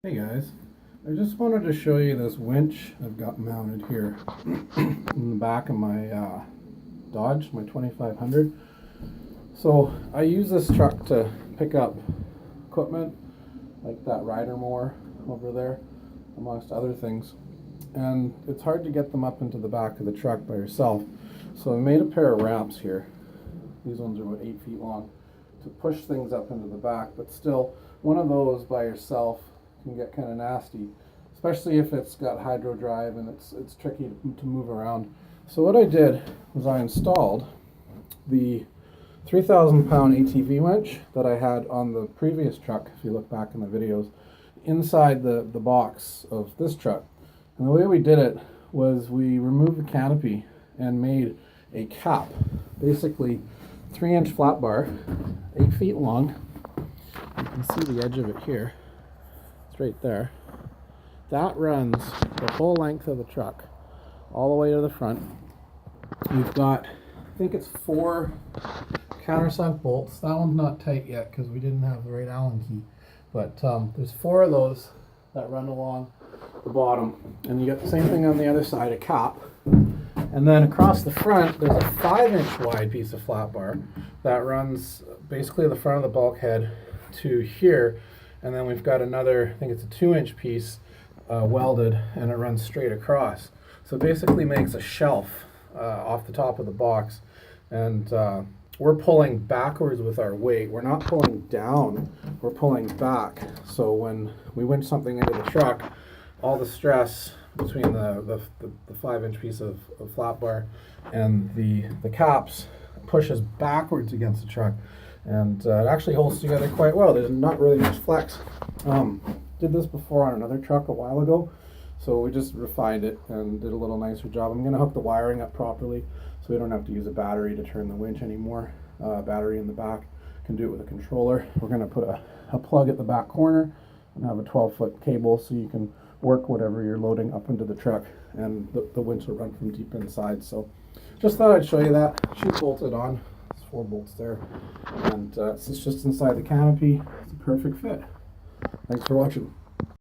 Hey guys, I just wanted to show you this winch I've got mounted here in the back of my Dodge, my 2500. So I use this truck to pick up equipment like that rider mower over there, amongst other things. And it's hard to get them up into the back of the truck by yourself. So I made a pair of ramps here. These ones are about 8 feet long to push things up into the back, but still, one of those by yourself can get kind of nasty, especially if it's got hydro drive and it's tricky to move around. So what I did was I installed the 3,000 pound ATV winch that I had on the previous truck, if you look back in the videos, inside the box of this truck. And the way we did it was we removed the canopy and made a cap, basically 3-inch flat bar, 8 feet long. You can see the edge of it here. Right there. That runs the whole length of the truck all the way to the front. We've got, I think it's 4 countersunk bolts. That one's not tight yet because we didn't have the right Allen key, but there's 4 of those that run along the bottom, and you got the same thing on the other side, a cap. And then across the front there's a 5-inch wide piece of flat bar that runs basically the front of the bulkhead to here. And then we've got another, I think it's a 2-inch piece welded, and it runs straight across. So it basically makes a shelf off the top of the box. And we're pulling backwards with our weight. We're not pulling down, we're pulling back. So when we winch something into the truck, all the stress between the 5-inch piece of flat bar and the caps pushes backwards against the truck. And it actually holds together quite well. There's not really much flex. Did this before on another truck a while ago, so we just refined it and did a little nicer job. I'm going to hook the wiring up properly so we don't have to use a battery to turn the winch anymore. Battery in the back, can do it with a controller. We're going to put a plug at the back corner and have a 12-foot cable so you can work whatever you're loading up into the truck, and the winch will run from deep inside. So just thought I'd show you that. She's bolted on. 4 bolts there, and it's just inside the canopy. It's a perfect fit. Thanks for watching.